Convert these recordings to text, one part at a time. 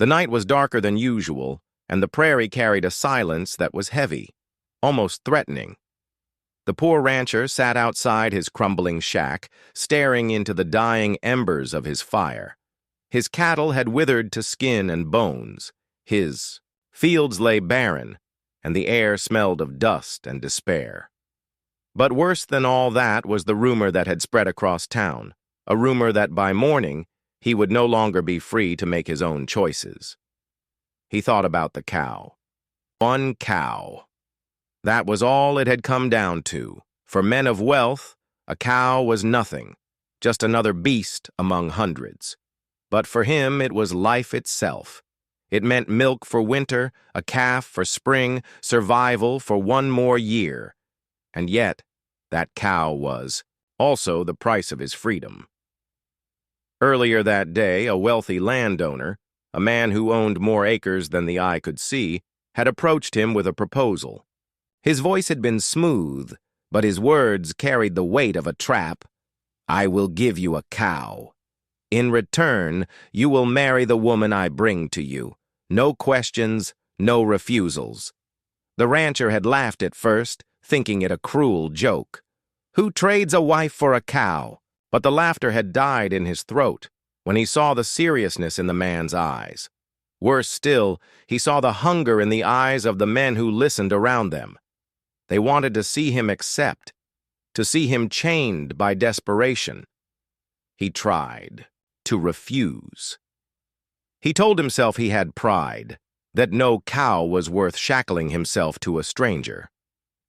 The night was darker than usual, and the prairie carried a silence that was heavy, almost threatening. The poor rancher sat outside his crumbling shack, staring into the dying embers of his fire. His cattle had withered to skin and bones. His fields lay barren, and the air smelled of dust and despair. But worse than all that was the rumor that had spread across town, a rumor that by morning he would no longer be free to make his own choices. He thought about the cow. One cow. That was all it had come down to. For men of wealth, a cow was nothing, just another beast among hundreds. But for him, it was life itself. It meant milk for winter, a calf for spring, survival for one more year. And yet, that cow was also the price of his freedom. Earlier that day, a wealthy landowner, a man who owned more acres than the eye could see, had approached him with a proposal. His voice had been smooth, but his words carried the weight of a trap. "I will give you a cow. In return, you will marry the woman I bring to you. No questions, no refusals." The rancher had laughed at first, thinking it a cruel joke. Who trades a wife for a cow? But the laughter had died in his throat when he saw the seriousness in the man's eyes. Worse still, he saw the hunger in the eyes of the men who listened around them. They wanted to see him accept, to see him chained by desperation. He tried to refuse. He told himself he had pride, that no cow was worth shackling himself to a stranger.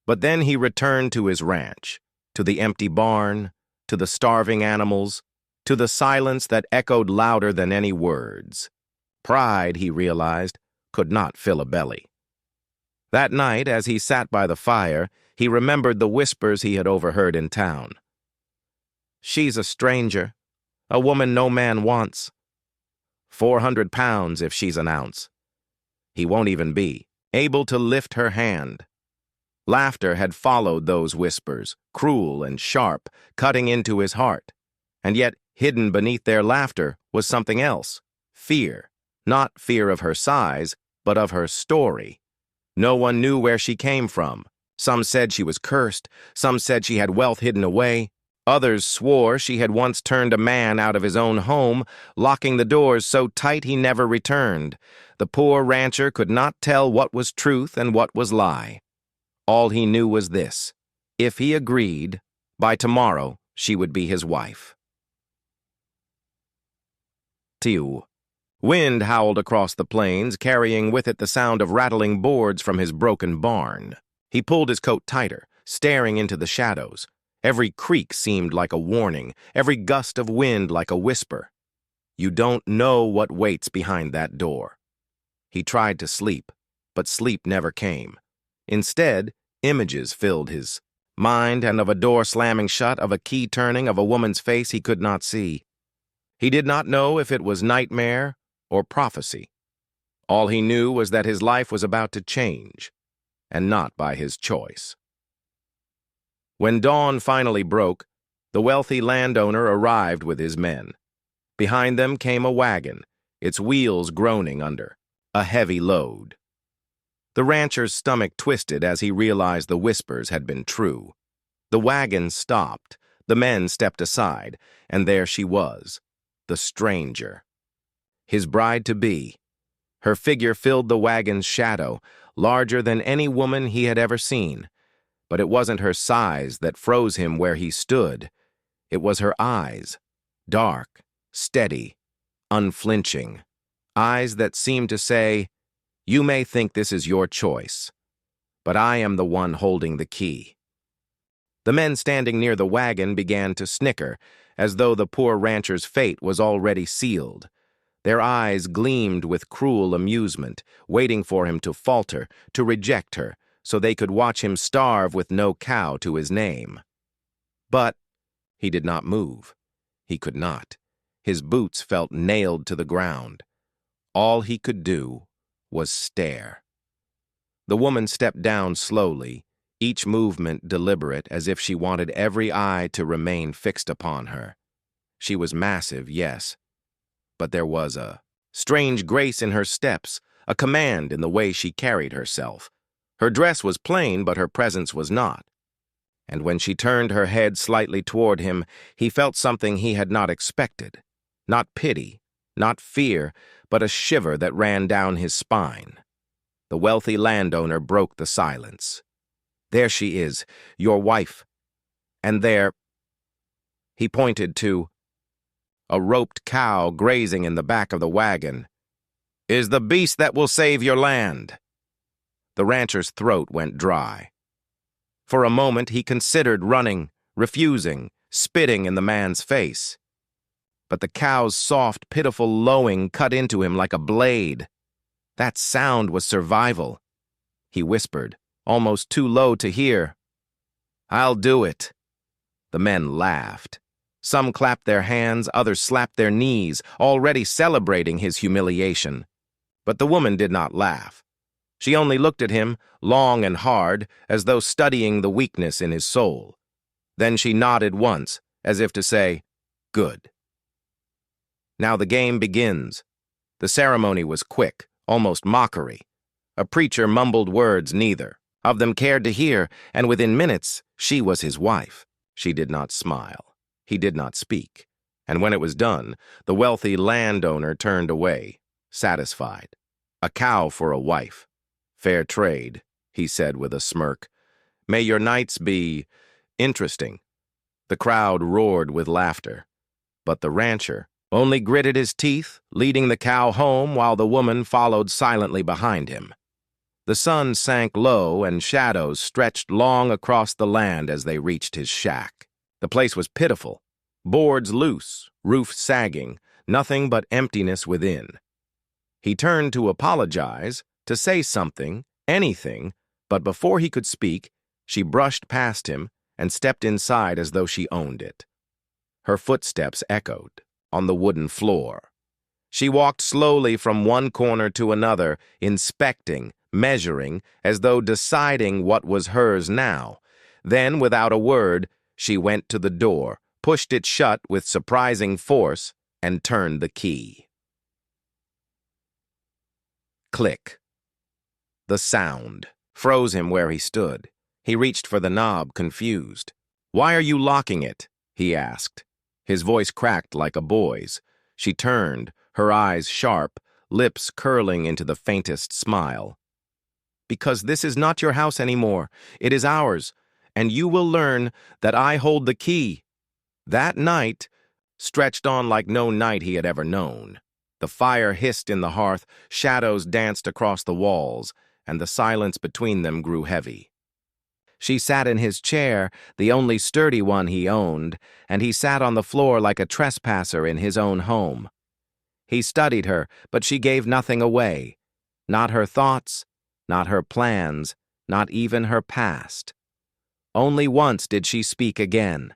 But then he returned to his ranch, to the empty barn, to the starving animals, to the silence that echoed louder than any words. Pride, he realized, could not fill a belly. That night, as he sat by the fire, he remembered the whispers he had overheard in town. "She's a stranger, a woman no man wants. 400 pounds if she's an ounce. He won't even be able to lift her hand." Laughter had followed those whispers, cruel and sharp, cutting into his heart. And yet, hidden beneath their laughter was something else. Fear. Not fear of her size, but of her story. No one knew where she came from. Some said she was cursed. Some said she had wealth hidden away. Others swore she had once turned a man out of his own home, locking the doors so tight he never returned. The poor rancher could not tell what was truth and what was lie. All he knew was this: if he agreed, by tomorrow she would be his wife. Tiu. Wind howled across the plains, carrying with it the sound of rattling boards from his broken barn. He pulled his coat tighter, staring into the shadows. Every creak seemed like a warning, every gust of wind like a whisper. You don't know what waits behind that door. He tried to sleep, but sleep never came. Instead, images filled his mind, and of a door slamming shut, of a key turning, of a woman's face he could not see. He did not know if it was nightmare or prophecy. All he knew was that his life was about to change, and not by his choice. When dawn finally broke, the wealthy landowner arrived with his men. Behind them came a wagon, its wheels groaning under a heavy load. The rancher's stomach twisted as he realized the whispers had been true. The wagon stopped, the men stepped aside, and there she was, the stranger. His bride-to-be. Her figure filled the wagon's shadow, larger than any woman he had ever seen. But it wasn't her size that froze him where he stood. It was her eyes, dark, steady, unflinching. Eyes that seemed to say, "You may think this is your choice, but I am the one holding the key." The men standing near the wagon began to snicker, as though the poor rancher's fate was already sealed. Their eyes gleamed with cruel amusement, waiting for him to falter, to reject her, so they could watch him starve with no cow to his name. But he did not move. He could not. His boots felt nailed to the ground. All he could do was stare. The woman stepped down slowly, each movement deliberate, as if she wanted every eye to remain fixed upon her. She was massive, yes, but there was a strange grace in her steps, a command in the way she carried herself. Her dress was plain, but her presence was not. And when she turned her head slightly toward him, he felt something he had not expected. Not pity, not fear, but a shiver that ran down his spine. The wealthy landowner broke the silence. "There she is, your wife. And there—" he pointed to a roped cow grazing in the back of the wagon, "is the beast that will save your land." The rancher's throat went dry. For a moment he considered running, refusing, spitting in the man's face. But the cow's soft, pitiful lowing cut into him like a blade. That sound was survival. He whispered, almost too low to hear, "I'll do it." The men laughed. Some clapped their hands, others slapped their knees, already celebrating his humiliation. But the woman did not laugh. She only looked at him, long and hard, as though studying the weakness in his soul. Then she nodded once, as if to say, "Good." Now the game begins. The ceremony was quick, almost mockery. A preacher mumbled words neither of them cared to hear, and within minutes she was his wife. She did not smile. He did not speak. And when it was done, the wealthy landowner turned away, satisfied. A cow for a wife. Fair trade, he said with a smirk. May your nights be interesting. The crowd roared with laughter. But the rancher only gritted his teeth, leading the cow home while the woman followed silently behind him. The sun sank low and shadows stretched long across the land as they reached his shack. The place was pitiful. Boards loose, roof sagging, nothing but emptiness within. He turned to apologize, to say something, anything, but before he could speak, she brushed past him and stepped inside as though she owned it. Her footsteps echoed on the wooden floor. She walked slowly from one corner to another, inspecting, measuring, as though deciding what was hers now. Then, without a word, she went to the door, pushed it shut with surprising force, and turned the key. Click. The sound froze him where he stood. He reached for the knob, confused. "Why are you locking it?" he asked. His voice cracked like a boy's. She turned, her eyes sharp, lips curling into the faintest smile. "Because this is not your house anymore. It is ours, and you will learn that I hold the key." That night stretched on like no night he had ever known. The fire hissed in the hearth, shadows danced across the walls, and the silence between them grew heavy. She sat in his chair, the only sturdy one he owned, and he sat on the floor like a trespasser in his own home. He studied her, but she gave nothing away. Not her thoughts, not her plans, not even her past. Only once did she speak again.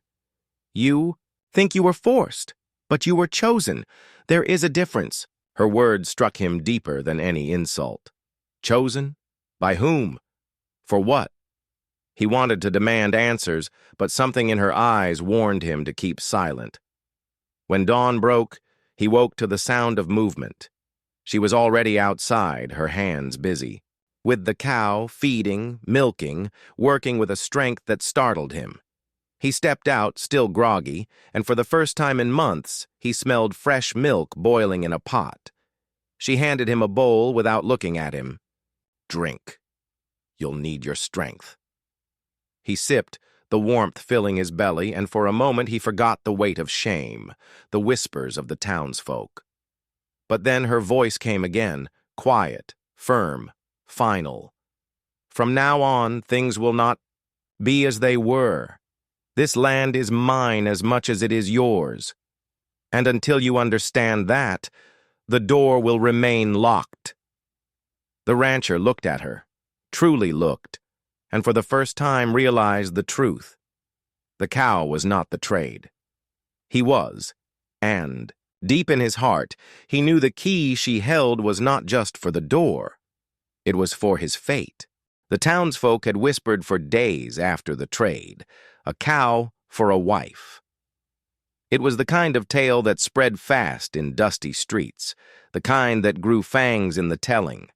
"You think you were forced, but you were chosen. There is a difference." Her words struck him deeper than any insult. Chosen? By whom? For what? He wanted to demand answers, but something in her eyes warned him to keep silent. When dawn broke, he woke to the sound of movement. She was already outside, her hands busy. With the cow, feeding, milking, working with a strength that startled him. He stepped out, still groggy, and for the first time in months, he smelled fresh milk boiling in a pot. She handed him a bowl without looking at him. "Drink. You'll need your strength." He sipped, the warmth filling his belly, and for a moment he forgot the weight of shame, the whispers of the townsfolk. But then her voice came again, quiet, firm, final. "From now on, things will not be as they were. This land is mine as much as it is yours. And until you understand that, the door will remain locked." The rancher looked at her, truly looked, and for the first time realized the truth. The cow was not the trade. He was, and, deep in his heart, he knew the key she held was not just for the door. It was for his fate. The townsfolk had whispered for days after the trade, a cow for a wife. It was the kind of tale that spread fast in dusty streets, the kind that grew fangs in the telling.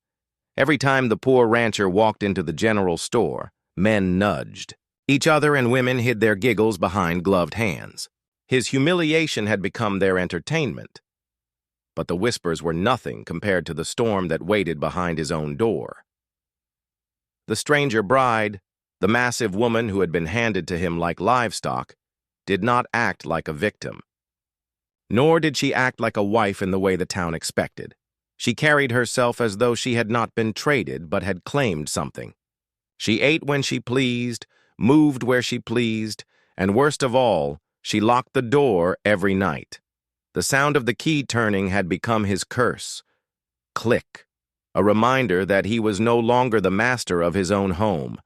Every time the poor rancher walked into the general store, men nudged. Each other and women hid their giggles behind gloved hands. His humiliation had become their entertainment. But the whispers were nothing compared to the storm that waited behind his own door. The stranger bride, the massive woman who had been handed to him like livestock, did not act like a victim. Nor did she act like a wife in the way the town expected. She carried herself as though she had not been traded but had claimed something. She ate when she pleased, moved where she pleased, and worst of all, she locked the door every night. The sound of the key turning had become his curse. Click, a reminder that he was no longer the master of his own home.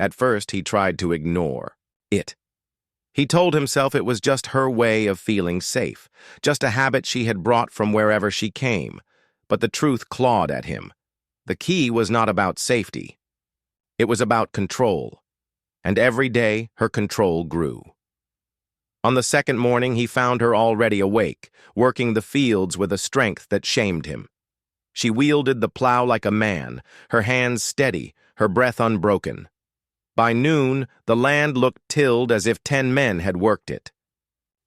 At first, he tried to ignore it. He told himself it was just her way of feeling safe, just a habit she had brought from wherever she came. But the truth clawed at him. The key was not about safety. It was about control. And every day, her control grew. On the second morning, he found her already awake, working the fields with a strength that shamed him. She wielded the plow like a man, her hands steady, her breath unbroken. By noon, the land looked tilled as if 10 men had worked it.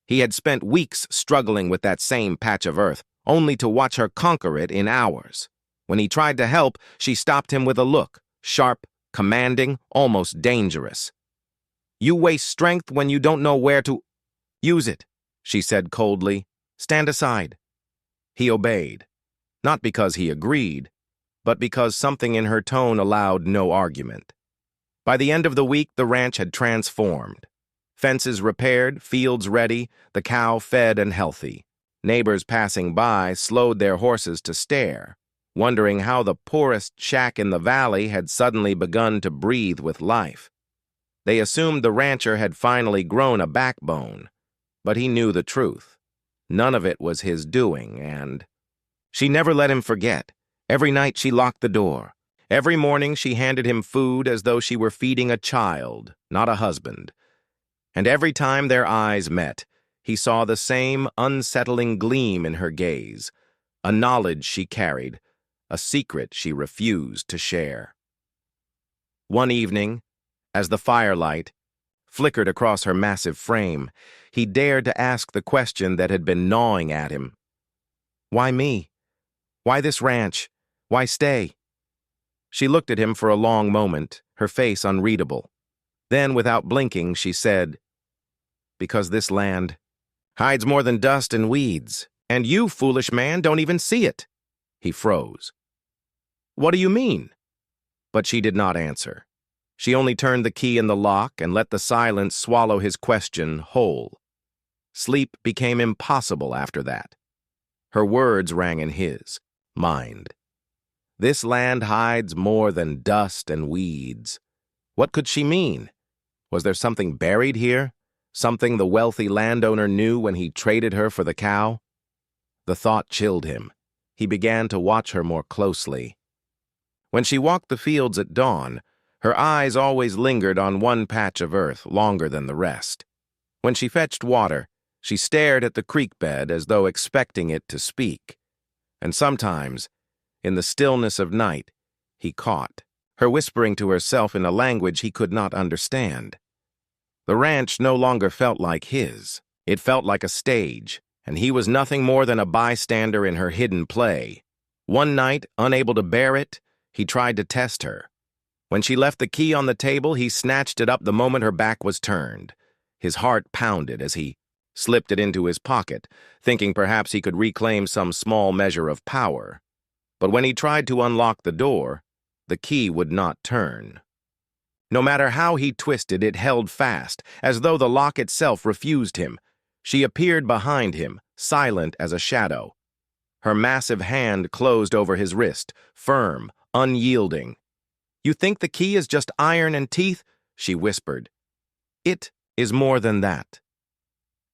He had spent weeks struggling with that same patch of earth, only to watch her conquer it in hours. When he tried to help, she stopped him with a look, sharp, commanding, almost dangerous. "You waste strength when you don't know where to use it," she said coldly. "Stand aside." He obeyed, not because he agreed, but because something in her tone allowed no argument. By the end of the week, the ranch had transformed. Fences repaired, fields ready, the cow fed and healthy. Neighbors passing by slowed their horses to stare, wondering how the poorest shack in the valley had suddenly begun to breathe with life. They assumed the rancher had finally grown a backbone, but he knew the truth. None of it was his doing, and she never let him forget. Every night she locked the door. Every morning she handed him food as though she were feeding a child, not a husband. And every time their eyes met, he saw the same unsettling gleam in her gaze, a knowledge she carried, a secret she refused to share. One evening, as the firelight flickered across her massive frame, he dared to ask the question that had been gnawing at him. "Why me? Why this ranch? Why stay?" She looked at him for a long moment, her face unreadable. Then, without blinking, she said, "Because this land hides more than dust and weeds, and you, foolish man, don't even see it." He froze. "What do you mean?" But she did not answer. She only turned the key in the lock and let the silence swallow his question whole. Sleep became impossible after that. Her words rang in his mind. This land hides more than dust and weeds. What could she mean? Was there something buried here? Something the wealthy landowner knew when he traded her for the cow? The thought chilled him. He began to watch her more closely. When she walked the fields at dawn, her eyes always lingered on one patch of earth longer than the rest. When she fetched water, she stared at the creek bed as though expecting it to speak. And sometimes, in the stillness of night, he caught her whispering to herself in a language he could not understand. The ranch no longer felt like his. It felt like a stage, and he was nothing more than a bystander in her hidden play. One night, unable to bear it, he tried to test her. When she left the key on the table, he snatched it up the moment her back was turned. His heart pounded as he slipped it into his pocket, thinking perhaps he could reclaim some small measure of power. But when he tried to unlock the door, the key would not turn. No matter how he twisted, it held fast, as though the lock itself refused him. She appeared behind him, silent as a shadow. Her massive hand closed over his wrist, firm, unyielding. "You think the key is just iron and teeth?" she whispered. "It is more than that.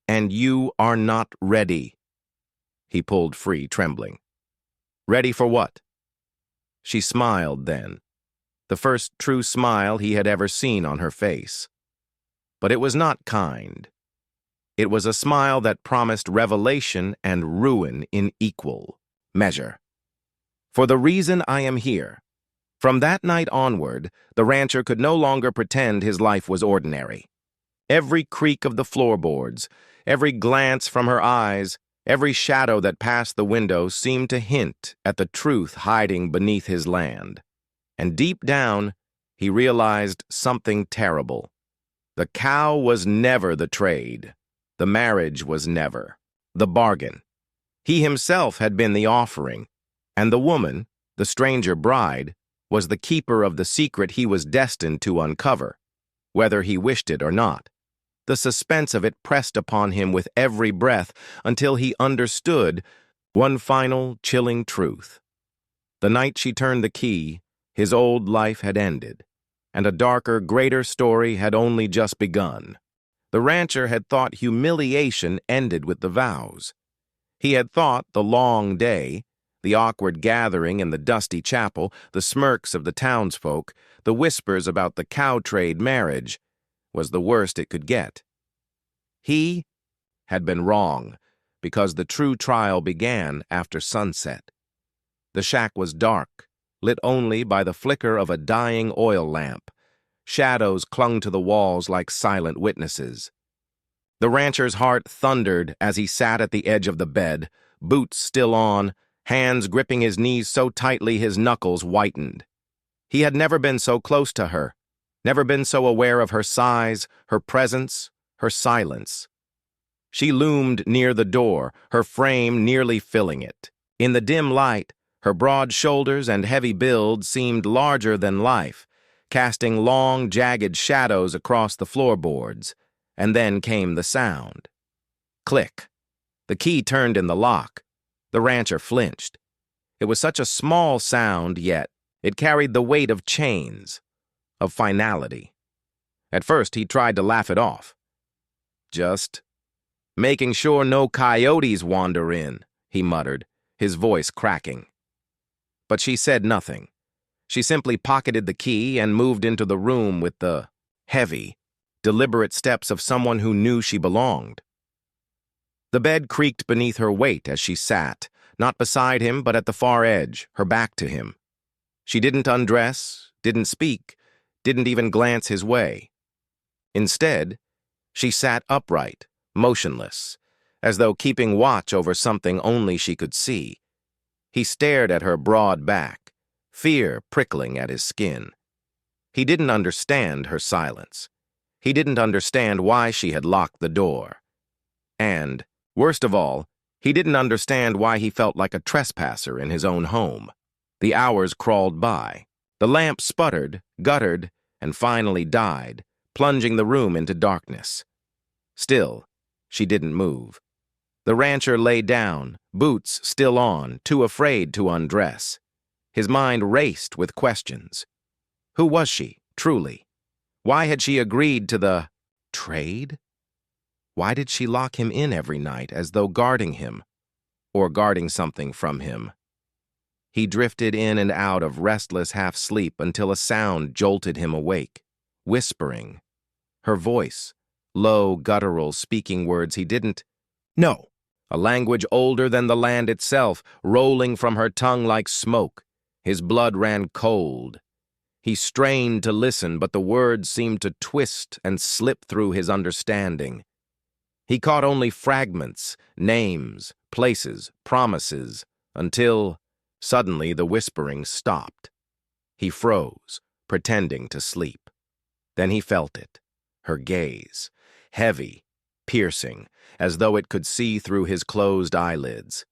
And you are not ready." He pulled free, trembling. "Ready for what?" She smiled then, the first true smile he had ever seen on her face. But it was not kind. It was a smile that promised revelation and ruin in equal measure. "For the reason I am here." From that night onward, the rancher could no longer pretend his life was ordinary. Every creak of the floorboards, every glance from her eyes, every shadow that passed the window seemed to hint at the truth hiding beneath his land. And deep down, he realized something terrible. The cow was never the trade. The marriage was never the bargain. He himself had been the offering, and the woman, the stranger bride, was the keeper of the secret he was destined to uncover, whether he wished it or not. The suspense of it pressed upon him with every breath until he understood one final, chilling truth. The night she turned the key, his old life had ended, and a darker, greater story had only just begun. The rancher had thought humiliation ended with the vows. He had thought the long day, the awkward gathering in the dusty chapel, the smirks of the townsfolk, the whispers about the cow trade marriage, was the worst it could get. He had been wrong, because the true trial began after sunset. The shack was dark, lit only by the flicker of a dying oil lamp. Shadows clung to the walls like silent witnesses. The rancher's heart thundered as he sat at the edge of the bed, boots still on, hands gripping his knees so tightly his knuckles whitened. He had never been so close to her, never been so aware of her size, her presence, her silence. She loomed near the door, her frame nearly filling it. In the dim light, her broad shoulders and heavy build seemed larger than life, casting long, jagged shadows across the floorboards. And then came the sound. Click. The key turned in the lock. The rancher flinched. It was such a small sound, yet it carried the weight of chains, of finality. At first, he tried to laugh it off. "Just making sure no coyotes wander in," he muttered, his voice cracking. But she said nothing. She simply pocketed the key and moved into the room with the heavy, deliberate steps of someone who knew she belonged. The bed creaked beneath her weight as she sat, not beside him but at the far edge, her back to him. She didn't undress, didn't speak, didn't even glance his way. Instead, she sat upright, motionless, as though keeping watch over something only she could see. He stared at her broad back, fear prickling at his skin. He didn't understand her silence. He didn't understand why she had locked the door. And, worst of all, he didn't understand why he felt like a trespasser in his own home. The hours crawled by. The lamp sputtered, guttered, and finally died, plunging the room into darkness. Still, she didn't move. The rancher lay down, boots still on, too afraid to undress. His mind raced with questions. Who was she, truly? Why had she agreed to the trade? Why did she lock him in every night as though guarding him, or guarding something from him? He drifted in and out of restless half-sleep until a sound jolted him awake, whispering. Her voice, low, guttural, speaking words he didn't know, a language older than the land itself, rolling from her tongue like smoke. His blood ran cold. He strained to listen, but the words seemed to twist and slip through his understanding. He caught only fragments, names, places, promises, until, suddenly, the whispering stopped. He froze, pretending to sleep. Then he felt it, her gaze, heavy, piercing, as though it could see through his closed eyelids.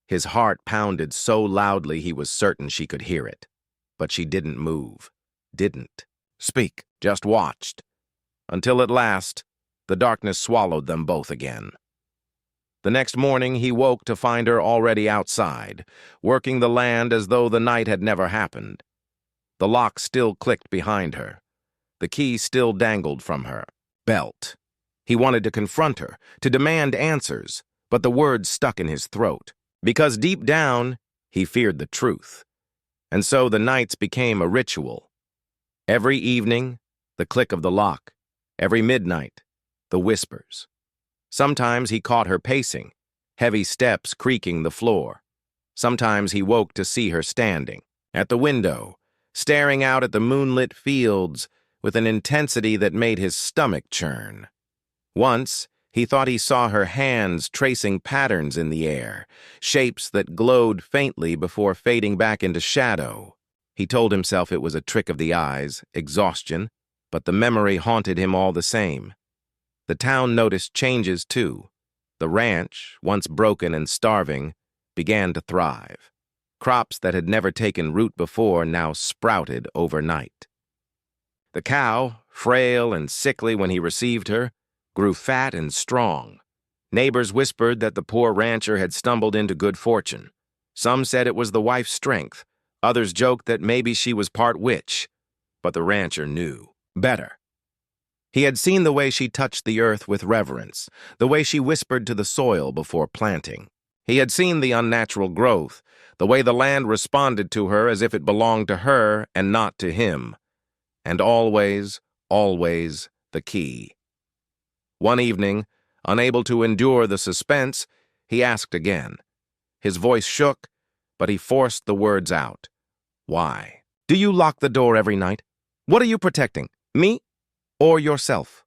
His heart pounded so loudly he was certain she could hear it. But she didn't move, didn't speak, just watched. Until at last, the darkness swallowed them both again. The next morning he woke to find her already outside, working the land as though the night had never happened. The lock still clicked behind her. The key still dangled from her belt. He wanted to confront her, to demand answers, but the words stuck in his throat, because deep down he feared the truth. And so the nights became a ritual. Every evening, the click of the lock. Every midnight, the whispers. Sometimes he caught her pacing, heavy steps creaking the floor. Sometimes he woke to see her standing at the window, staring out at the moonlit fields with an intensity that made his stomach churn. Once, he thought he saw her hands tracing patterns in the air, shapes that glowed faintly before fading back into shadow. He told himself it was a trick of the eyes, exhaustion, but the memory haunted him all the same. The town noticed changes, too. The ranch, once broken and starving, began to thrive. Crops that had never taken root before now sprouted overnight. The cow, frail and sickly when he received her, grew fat and strong. Neighbors whispered that the poor rancher had stumbled into good fortune. Some said it was the wife's strength. Others joked that maybe she was part witch. But the rancher knew better. He had seen the way she touched the earth with reverence, the way she whispered to the soil before planting. He had seen the unnatural growth, the way the land responded to her as if it belonged to her and not to him. And always, always the key. One evening, unable to endure the suspense, he asked again. His voice shook, but he forced the words out. Why? Do you lock the door every night? What are you protecting, me or yourself?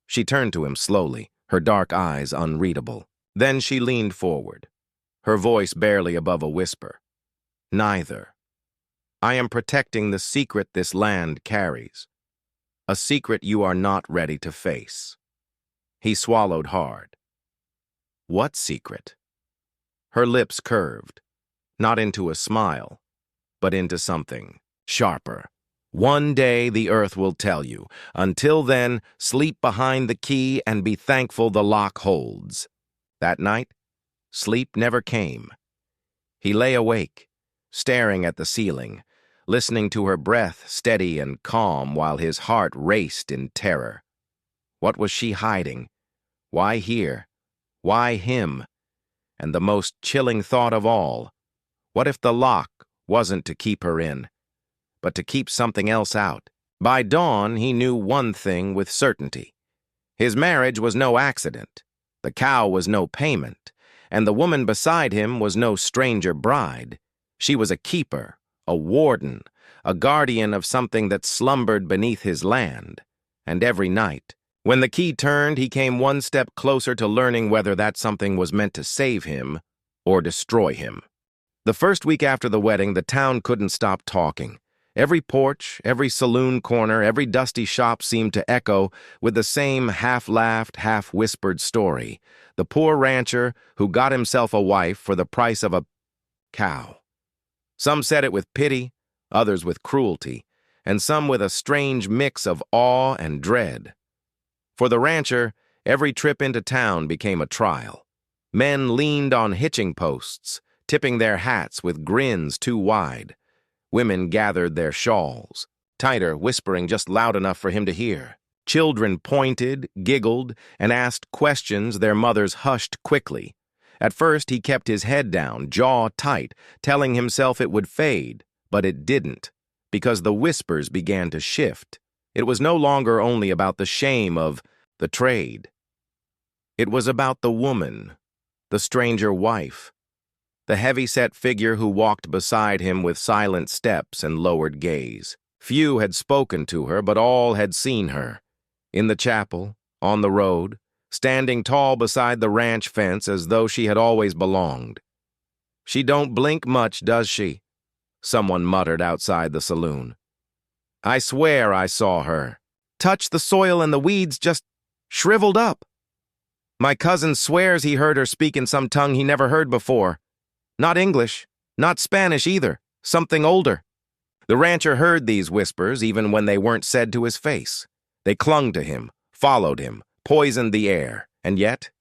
She turned to him slowly, her dark eyes unreadable. Then she leaned forward, her voice barely above a whisper. Neither. I am protecting the secret this land carries, a secret you are not ready to face. He swallowed hard. What secret? Her lips curved, not into a smile, but into something sharper. One day the earth will tell you. Until then, sleep behind the key and be thankful the lock holds. That night, sleep never came. He lay awake, staring at the ceiling, listening to her breath steady and calm while his heart raced in terror. What was she hiding? Why here? Why him? And the most chilling thought of all, what if the lock wasn't to keep her in, but to keep something else out? By dawn, he knew one thing with certainty. His marriage was no accident, the cow was no payment, and the woman beside him was no stranger bride. She was a keeper, a warden, a guardian of something that slumbered beneath his land. And every night, when the key turned, he came one step closer to learning whether that something was meant to save him or destroy him. The first week after the wedding, the town couldn't stop talking. Every porch, every saloon corner, every dusty shop seemed to echo with the same half-laughed, half-whispered story. The poor rancher who got himself a wife for the price of a cow. Some said it with pity, others with cruelty, and some with a strange mix of awe and dread. For the rancher, every trip into town became a trial. Men leaned on hitching posts, tipping their hats with grins too wide. Women gathered their shawls, tighter, whispering just loud enough for him to hear. Children pointed, giggled, and asked questions their mothers hushed quickly. At first, he kept his head down, jaw tight, telling himself it would fade, but it didn't, because the whispers began to shift. It was no longer only about the shame of the trade. It was about the woman, the stranger wife, the heavy-set figure who walked beside him with silent steps and lowered gaze. Few had spoken to her, but all had seen her. In the chapel, on the road, standing tall beside the ranch fence as though she had always belonged. "She don't blink much, does she?" someone muttered outside the saloon. "I swear I saw her. Touch the soil and the weeds just shriveled up. My cousin swears he heard her speak in some tongue he never heard before. Not English, not Spanish either, something older." The rancher heard these whispers even when they weren't said to his face. They clung to him, followed him, poisoned the air, and yet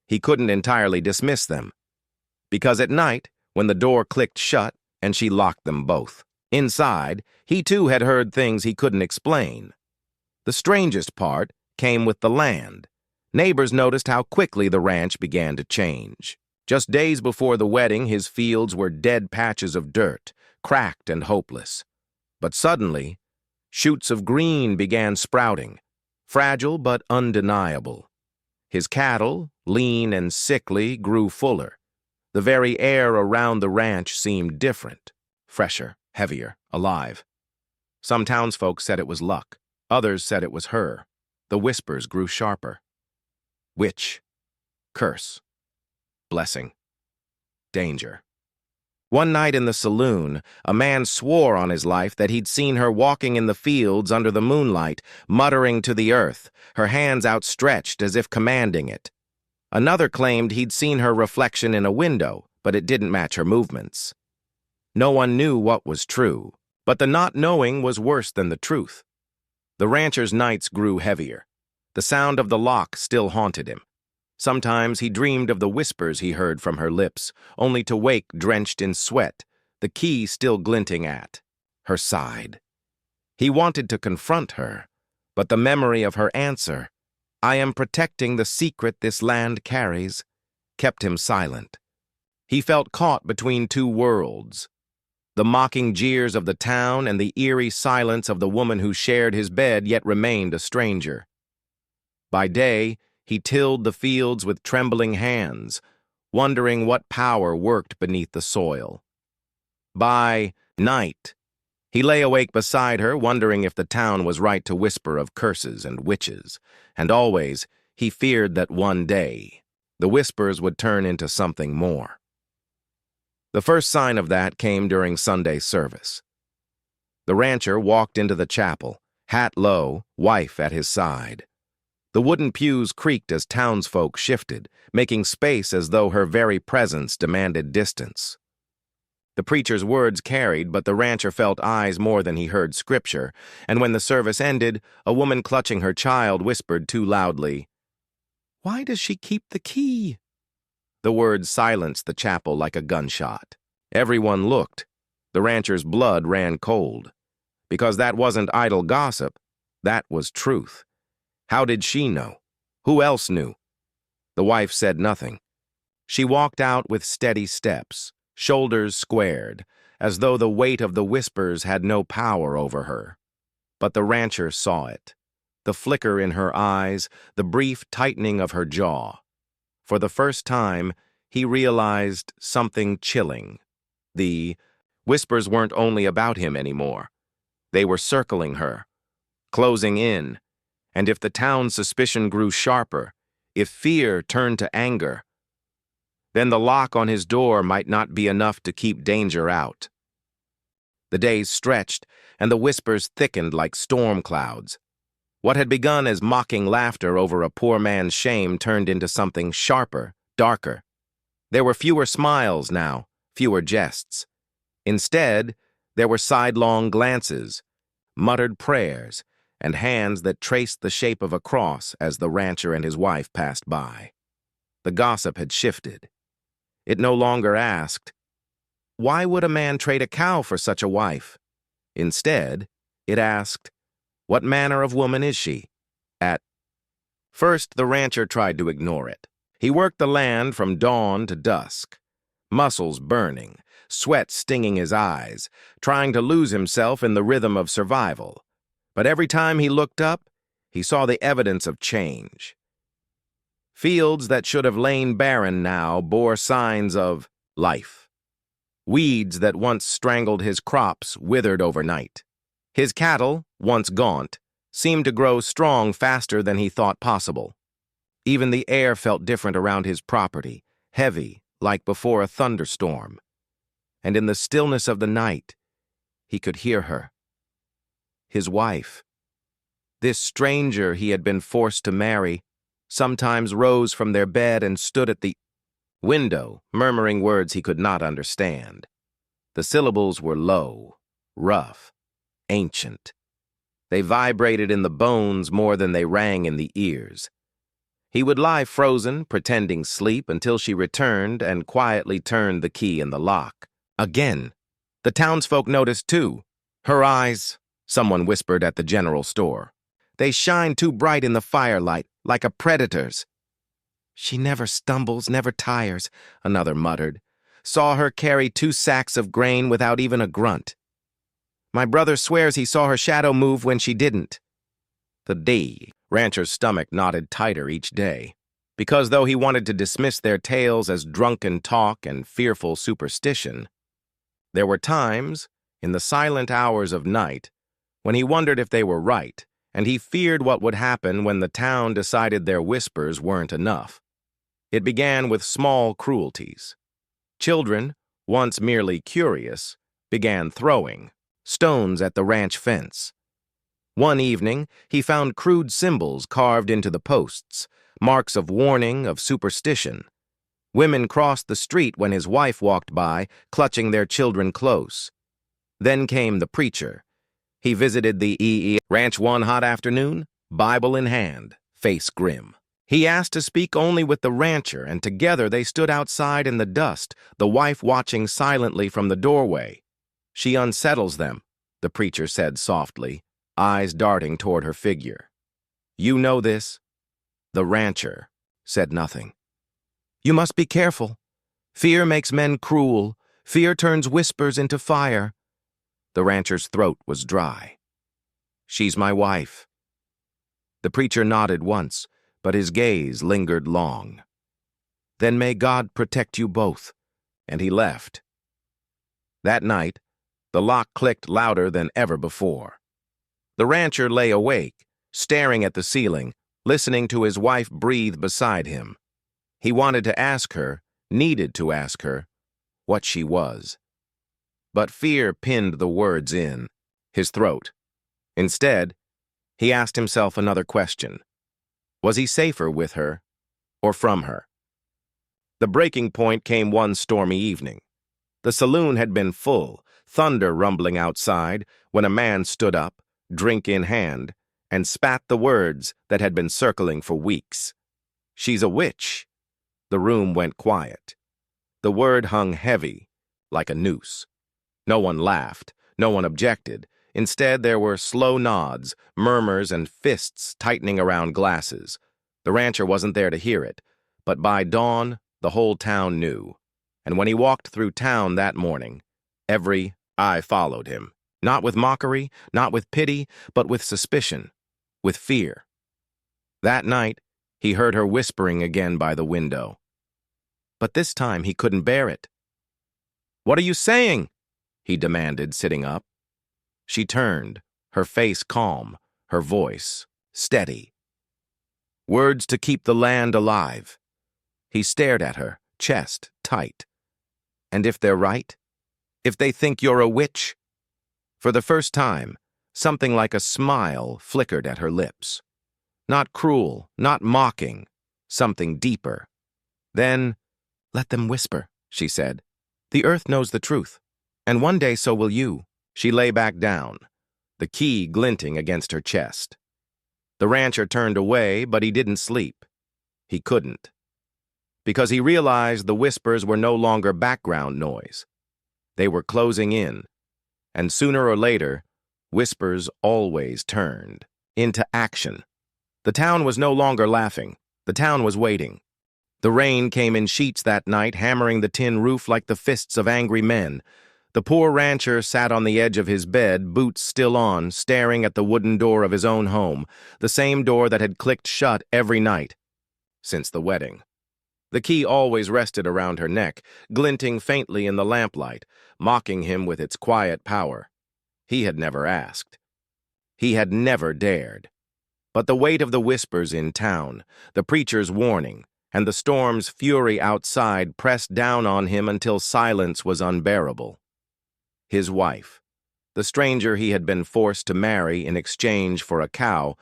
he couldn't entirely dismiss them. Because at night, when the door clicked shut and she locked them both, inside, he too had heard things he couldn't explain. The strangest part came with the land. Neighbors noticed how quickly the ranch began to change. Just days before the wedding, his fields were dead patches of dirt, cracked and hopeless. But suddenly, shoots of green began sprouting, fragile but undeniable. His cattle, lean and sickly, grew fuller. The very air around the ranch seemed different, fresher, heavier, alive. Some townsfolk said it was luck. Others said it was her. The whispers grew sharper. Witch. Curse. Blessing. Danger. One night in the saloon, a man swore on his life that he'd seen her walking in the fields under the moonlight, muttering to the earth, her hands outstretched as if commanding it. Another claimed he'd seen her reflection in a window, but it didn't match her movements. No one knew what was true, but the not knowing was worse than the truth. The rancher's nights grew heavier. The sound of the lock still haunted him. Sometimes he dreamed of the whispers he heard from her lips, only to wake drenched in sweat, the key still glinting at her side. He wanted to confront her, but the memory of her answer, "I am protecting the secret this land carries," kept him silent. He felt caught between two worlds, the mocking jeers of the town and the eerie silence of the woman who shared his bed yet remained a stranger. By day, he tilled the fields with trembling hands, wondering what power worked beneath the soil. By night, he lay awake beside her, wondering if the town was right to whisper of curses and witches, and always he feared that one day the whispers would turn into something more. The first sign of that came during Sunday service. The rancher walked into the chapel, hat low, wife at his side. The wooden pews creaked as townsfolk shifted, making space as though her very presence demanded distance. The preacher's words carried, but the rancher felt eyes more than he heard scripture, and when the service ended, a woman clutching her child whispered too loudly, "Why does she keep the key?" The words silenced the chapel like a gunshot. Everyone looked. The rancher's blood ran cold. Because that wasn't idle gossip, that was truth. How did she know? Who else knew? The wife said nothing. She walked out with steady steps, shoulders squared, as though the weight of the whispers had no power over her. But the rancher saw it. The flicker in her eyes, the brief tightening of her jaw. For the first time, he realized something chilling. The whispers weren't only about him anymore. They were circling her, closing in. And if the town's suspicion grew sharper, if fear turned to anger, then the lock on his door might not be enough to keep danger out. The days stretched, and the whispers thickened like storm clouds. What had begun as mocking laughter over a poor man's shame turned into something sharper, darker. There were fewer smiles now, fewer jests. Instead, there were sidelong glances, muttered prayers, and hands that traced the shape of a cross as the rancher and his wife passed by. The gossip had shifted. It no longer asked, "Why would a man trade a cow for such a wife?" Instead, it asked, "What manner of woman is she?" At first, the rancher tried to ignore it. He worked the land from dawn to dusk, muscles burning, sweat stinging his eyes, trying to lose himself in the rhythm of survival. But every time he looked up, he saw the evidence of change. Fields that should have lain barren now bore signs of life. Weeds that once strangled his crops withered overnight. His cattle, once gaunt, seemed to grow strong faster than he thought possible. Even the air felt different around his property, heavy, like before a thunderstorm. And in the stillness of the night, he could hear her. His wife. This stranger he had been forced to marry sometimes rose from their bed and stood at the window, murmuring words he could not understand. The syllables were low, rough, ancient. They vibrated in the bones more than they rang in the ears. He would lie frozen, pretending sleep, until she returned and quietly turned the key in the lock. Again. The townsfolk noticed too. Her eyes, someone whispered at the general store. They shine too bright in the firelight, like a predator's. She never stumbles, never tires, another muttered. Saw her carry 2 sacks of grain without even a grunt. My brother swears he saw her shadow move when she didn't. The rancher's stomach knotted tighter each day. because though he wanted to dismiss their tales as drunken talk and fearful superstition, there were times, in the silent hours of night, when he wondered if they were right, and he feared what would happen when the town decided their whispers weren't enough. It began with small cruelties. Children, once merely curious, began throwing stones at the ranch fence. One evening, he found crude symbols carved into the posts, marks of warning, of superstition. Women crossed the street when his wife walked by, clutching their children close. Then came the preacher. He visited the ranch one hot afternoon, Bible in hand, face grim. He asked to speak only with the rancher, and together they stood outside in the dust, the wife watching silently from the doorway. "She unsettles them," the preacher said softly, eyes darting toward her figure. "You know this?" The rancher said nothing. "You must be careful. Fear makes men cruel. Fear turns whispers into fire." The rancher's throat was dry. "She's my wife." The preacher nodded once, but his gaze lingered long. "Then may God protect you both," and he left. That night, the lock clicked louder than ever before. The rancher lay awake, staring at the ceiling, listening to his wife breathe beside him. He wanted to ask her, needed to ask her, what she was. But fear pinned the words in his throat. Instead, he asked himself another question. Was he safer with her or from her? The breaking point came one stormy evening. The saloon had been full, thunder rumbling outside, when a man stood up, drink in hand, and spat the words that had been circling for weeks. "She's a witch." The room went quiet. The word hung heavy, like a noose. No one laughed, no one objected. Instead, there were slow nods, murmurs, and fists tightening around glasses. The rancher wasn't there to hear it, but by dawn, the whole town knew. And when he walked through town that morning, every eye followed him, not with mockery, not with pity, but with suspicion, with fear. That night, he heard her whispering again by the window. But this time he couldn't bear it. "What are you saying?" he demanded, sitting up. She turned, her face calm, her voice steady. "Words to keep the land alive." He stared at her, chest tight. "And if they're right? If they think you're a witch?" For the first time, something like a smile flickered at her lips. Not cruel, not mocking, something deeper. Then, "Let them whisper," she said. "The earth knows the truth, and one day so will you." She lay back down, the key glinting against her chest. The rancher turned away, but he didn't sleep. He couldn't. Because he realized the whispers were no longer background noise. They were closing in, and sooner or later, whispers always turned into action. The town was no longer laughing. The town was waiting. The rain came in sheets that night, hammering the tin roof like the fists of angry men. The poor rancher sat on the edge of his bed, boots still on, staring at the wooden door of his own home, the same door that had clicked shut every night since the wedding. The key always rested around her neck, glinting faintly in the lamplight, mocking him with its quiet power. He had never asked. He had never dared. But the weight of the whispers in town, the preacher's warning, and the storm's fury outside pressed down on him until silence was unbearable. His wife, the stranger he had been forced to marry in exchange for a cow,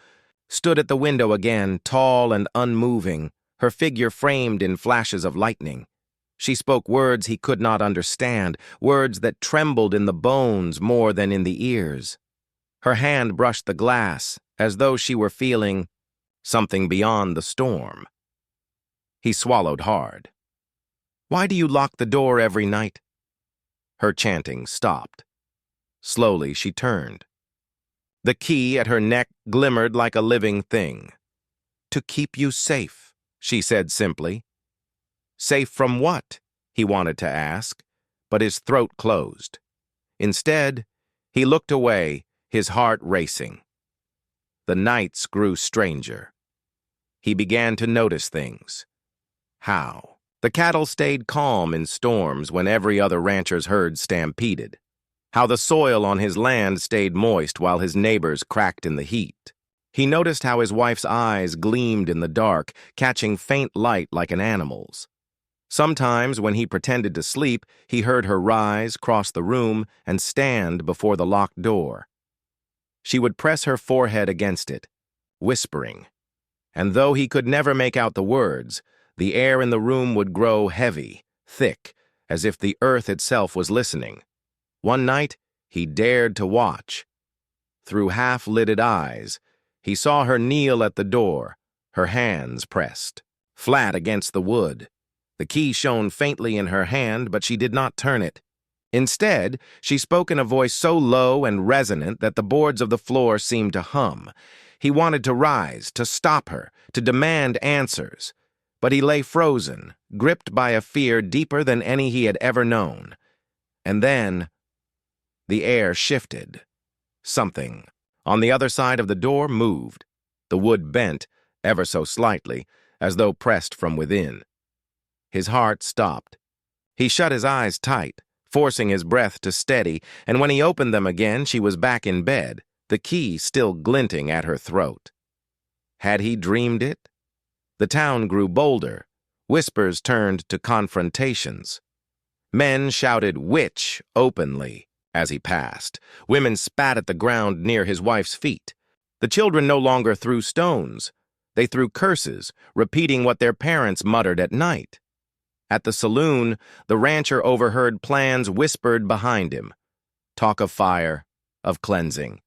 stood at the window again, tall and unmoving, her figure framed in flashes of lightning. She spoke words he could not understand, words that trembled in the bones more than in the ears. Her hand brushed the glass, as though she were feeling something beyond the storm. He swallowed hard. "Why do you lock the door every night?" Her chanting stopped. Slowly she turned. The key at her neck glimmered like a living thing. "To keep you safe," she said simply. Safe from what? He wanted to ask, but his throat closed. Instead, he looked away, his heart racing. The nights grew stranger. He began to notice things. How? The cattle stayed calm in storms when every other rancher's herd stampeded. How the soil on his land stayed moist while his neighbors cracked in the heat. He noticed how his wife's eyes gleamed in the dark, catching faint light like an animal's. Sometimes, when he pretended to sleep, he heard her rise, cross the room, and stand before the locked door. She would press her forehead against it, whispering. And though he could never make out the words, the air in the room would grow heavy, thick, as if the earth itself was listening. One night, he dared to watch. Through half-lidded eyes, he saw her kneel at the door, her hands pressed, flat against the wood. The key shone faintly in her hand, but she did not turn it. Instead, she spoke in a voice so low and resonant that the boards of the floor seemed to hum. He wanted to rise, to stop her, to demand answers. But he lay frozen, gripped by a fear deeper than any he had ever known. And then, the air shifted. Something on the other side of the door moved. The wood bent, ever so slightly, as though pressed from within. His heart stopped. He shut his eyes tight, forcing his breath to steady, and when he opened them again, she was back in bed, the key still glinting at her throat. Had he dreamed it? The town grew bolder. Whispers turned to confrontations. Men shouted "witch" openly as he passed. Women spat at the ground near his wife's feet. The children no longer threw stones. They threw curses, repeating what their parents muttered at night. At the saloon, the rancher overheard plans whispered behind him. Talk of fire, of cleansing.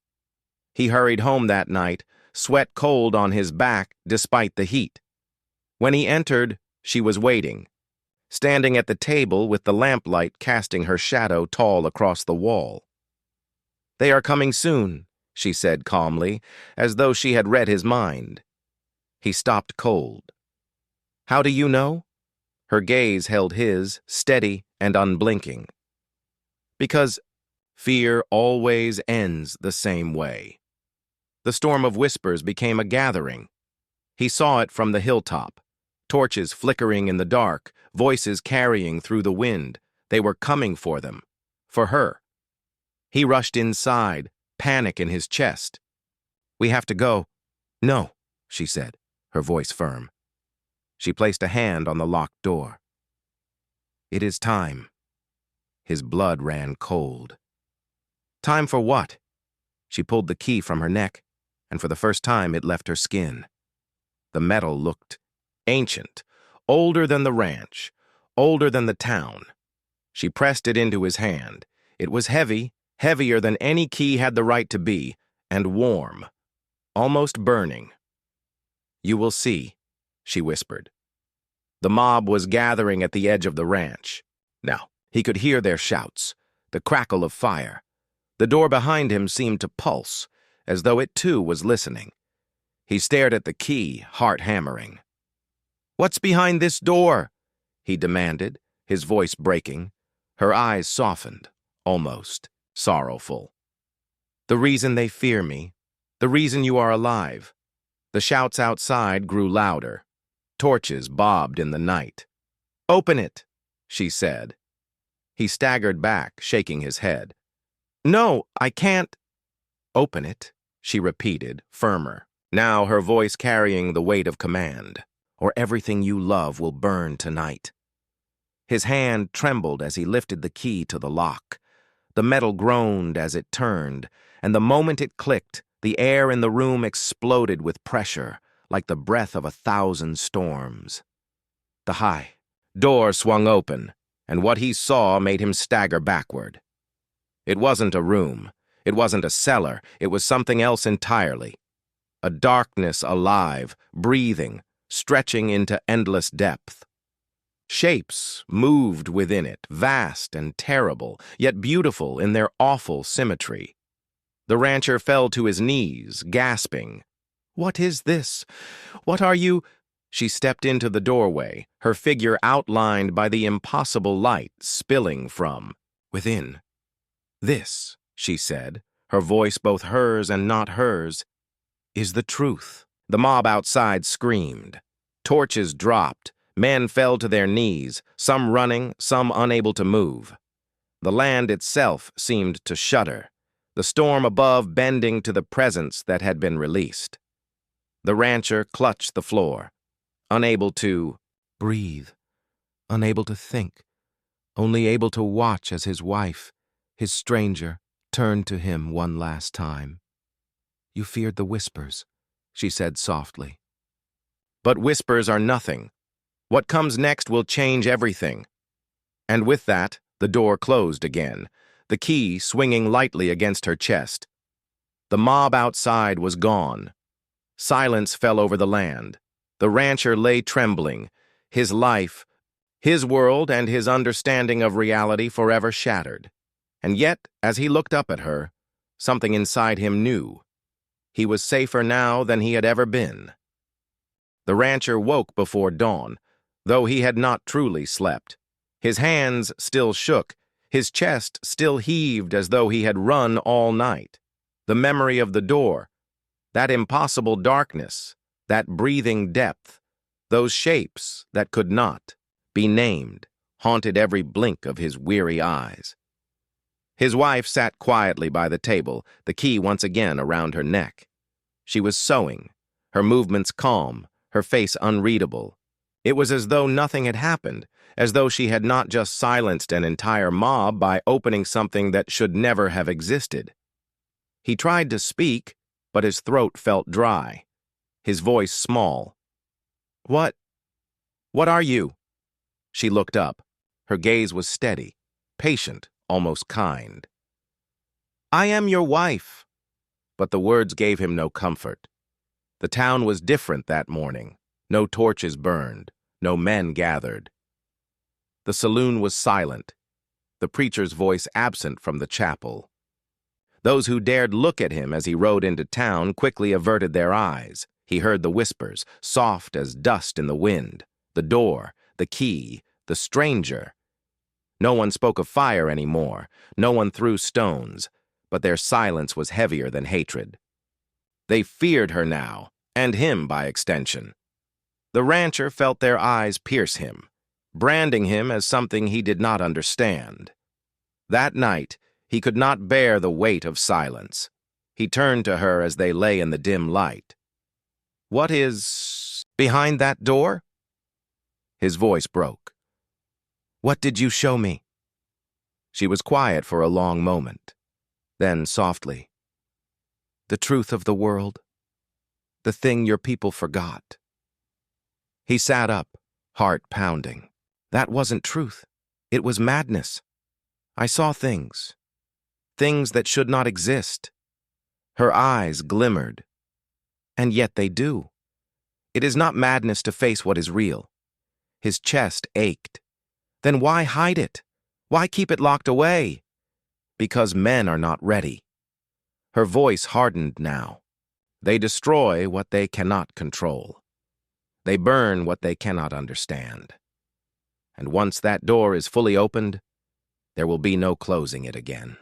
He hurried home that night, sweat cold on his back despite the heat. When he entered, she was waiting, standing at the table with the lamplight casting her shadow tall across the wall. "They are coming soon," she said calmly, as though she had read his mind. He stopped cold. "How do you know?" Her gaze held his, steady and unblinking. "Because fear always ends the same way." The storm of whispers became a gathering. He saw it from the hilltop. Torches flickering in the dark, voices carrying through the wind. They were coming for them. For her. He rushed inside, panic in his chest. "We have to go." "No," she said, her voice firm. She placed a hand on the locked door. "It is time." His blood ran cold. "Time for what?" She pulled the key from her neck, and for the first time it left her skin. The metal looked ancient, older than the ranch, older than the town. She pressed it into his hand. It was heavy, heavier than any key had the right to be, and warm, almost burning. "You will see," she whispered. The mob was gathering at the edge of the ranch. Now, he could hear their shouts, the crackle of fire. The door behind him seemed to pulse, as though it too was listening. He stared at the key, heart hammering. "What's behind this door?" he demanded, his voice breaking. Her eyes softened, almost sorrowful. "The reason they fear me, the reason you are alive." The shouts outside grew louder. Torches bobbed in the night. "Open it," she said. He staggered back, shaking his head. "No, I can't." "Open it," she repeated, firmer, now her voice carrying the weight of command, "or everything you love will burn tonight." His hand trembled as he lifted the key to the lock. The metal groaned as it turned, and the moment it clicked, the air in the room exploded with pressure, like the breath of 1,000 storms. The high door swung open, and what he saw made him stagger backward. It wasn't a room. It wasn't a cellar. It was something else entirely. A darkness alive, breathing, stretching into endless depth. Shapes moved within it, vast and terrible, yet beautiful in their awful symmetry. The rancher fell to his knees, gasping. "What is this? What are you?" She stepped into the doorway, her figure outlined by the impossible light spilling from within. "This," she said, her voice both hers and not hers, "is the truth." The mob outside screamed. Torches dropped. Men fell to their knees, some running, some unable to move. The land itself seemed to shudder, the storm above bending to the presence that had been released. The rancher clutched the floor, unable to breathe, unable to think, only able to watch as his wife, his stranger, turned to him one last time. "You feared the whispers," she said softly. "But whispers are nothing. What comes next will change everything." And with that, the door closed again, the key swinging lightly against her chest. The mob outside was gone. Silence fell over the land. The rancher lay trembling, his life, his world, and his understanding of reality forever shattered. And yet, as he looked up at her, something inside him knew. He was safer now than he had ever been. The rancher woke before dawn, though he had not truly slept. His hands still shook, his chest still heaved as though he had run all night. The memory of the door, that impossible darkness, that breathing depth, those shapes that could not be named, haunted every blink of his weary eyes. His wife sat quietly by the table, the key once again around her neck. She was sewing, her movements calm, her face unreadable. It was as though nothing had happened, as though she had not just silenced an entire mob by opening something that should never have existed. He tried to speak, but his throat felt dry, his voice small. What are you?" She looked up. Her gaze was steady, patient, almost kind. "I am your wife." But the words gave him no comfort. The town was different that morning. No torches burned, no men gathered. The saloon was silent, the preacher's voice absent from the chapel. Those who dared look at him as he rode into town quickly averted their eyes. He heard the whispers, soft as dust in the wind, the door, the key, the stranger. No one spoke of fire anymore, no one threw stones, but their silence was heavier than hatred. They feared her now, and him by extension. The rancher felt their eyes pierce him, branding him as something he did not understand. That night, he could not bear the weight of silence. He turned to her as they lay in the dim light. "What is behind that door?" His voice broke. "What did you show me?" She was quiet for a long moment. Then, softly, "The truth of the world. The thing your people forgot." He sat up, heart pounding. "That wasn't truth. It was madness. I saw things that should not exist." Her eyes glimmered. "And yet they do. It is not madness to face what is real." His chest ached. "Then why hide it? Why keep it locked away?" "Because men are not ready." Her voice hardened now. "They destroy what they cannot control. They burn what they cannot understand. And once that door is fully opened, there will be no closing it again."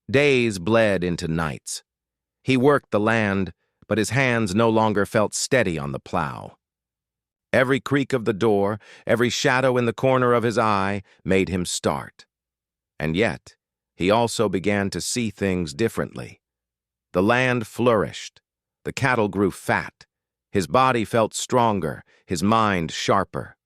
Days bled into nights. He worked the land, but his hands no longer felt steady on the plow. Every creak of the door, every shadow in the corner of his eye made him start. And yet, he also began to see things differently. The land flourished. The cattle grew fat. His body felt stronger, his mind sharper.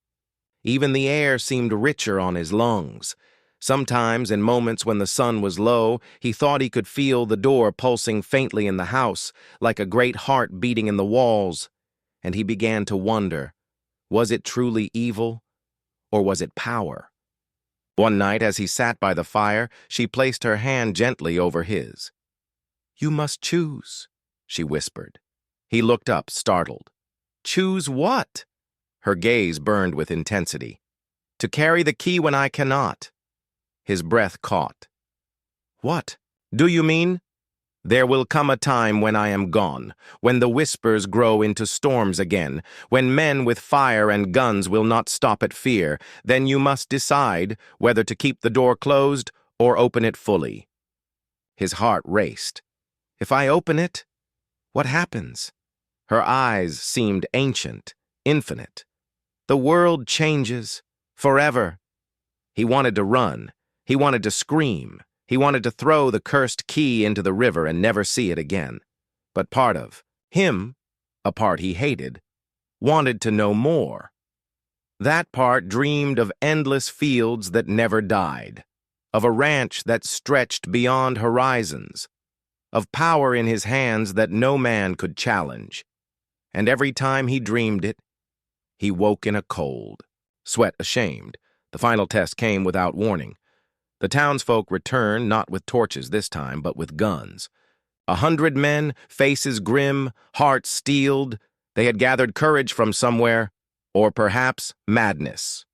Even the air seemed richer on his lungs. Sometimes, in moments when the sun was low, he thought he could feel the door pulsing faintly in the house, like a great heart beating in the walls. And he began to wonder, was it truly evil, or was it power? One night, as he sat by the fire, she placed her hand gently over his. "You must choose," she whispered. He looked up, startled. "Choose what?" Her gaze burned with intensity. "To carry the key when I cannot." His breath caught. "What do you mean?" "There will come a time when I am gone, when the whispers grow into storms again, when men with fire and guns will not stop at fear. Then you must decide whether to keep the door closed or open it fully." His heart raced. "If I open it, what happens?" Her eyes seemed ancient, infinite. The world changes, forever. He wanted to run. He wanted to scream. He wanted to throw the cursed key into the river and never see it again. But part of him, a part he hated, wanted to know more. That part dreamed of endless fields that never died, of a ranch that stretched beyond horizons, of power in his hands that no man could challenge. And every time he dreamed it, he woke in a cold, sweat ashamed. The final test came without warning. The townsfolk returned not with torches this time, but with guns. 100 men, faces grim, hearts steeled. They had gathered courage from somewhere, or perhaps madness.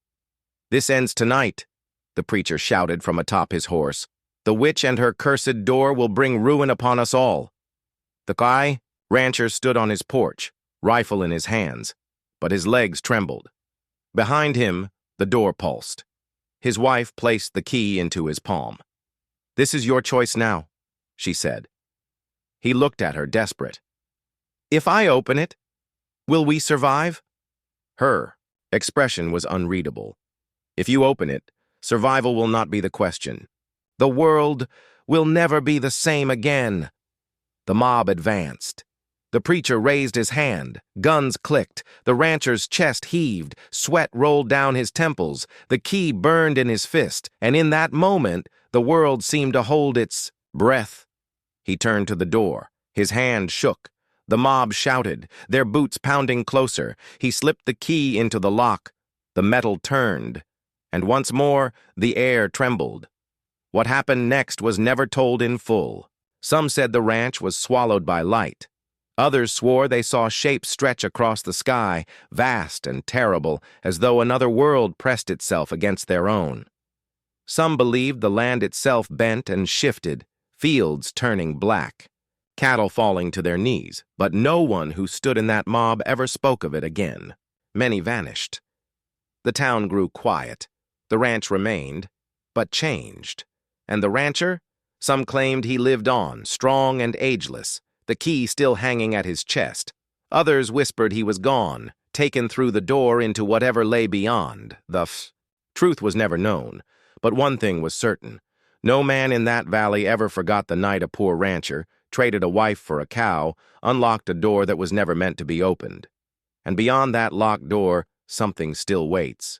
"This ends tonight," the preacher shouted from atop his horse. "The witch and her cursed door will bring ruin upon us all." The guy rancher stood on his porch, rifle in his hands, but his legs trembled. Behind him, the door pulsed. His wife placed the key into his palm. "This is your choice now," she said. He looked at her, desperate. "If I open it, will we survive?" Her expression was unreadable. "If you open it, survival will not be the question. The world will never be the same again." The mob advanced. The preacher raised his hand. Guns clicked. The rancher's chest heaved. Sweat rolled down his temples. The key burned in his fist. And in that moment, the world seemed to hold its breath. He turned to the door. His hand shook. The mob shouted, their boots pounding closer. He slipped the key into the lock. The metal turned. And once more, the air trembled. What happened next was never told in full. Some said the ranch was swallowed by light. Others swore they saw shapes stretch across the sky, vast and terrible, as though another world pressed itself against their own. Some believed the land itself bent and shifted, fields turning black, cattle falling to their knees, but no one who stood in that mob ever spoke of it again. Many vanished. The town grew quiet. The ranch remained, but changed. And the rancher? Some claimed he lived on, strong and ageless, the key still hanging at his chest. Others whispered he was gone, taken through the door into whatever lay beyond. The truth was never known, but one thing was certain. No man in that valley ever forgot the night a poor rancher traded a wife for a cow, unlocked a door that was never meant to be opened. And beyond that locked door, something still waits.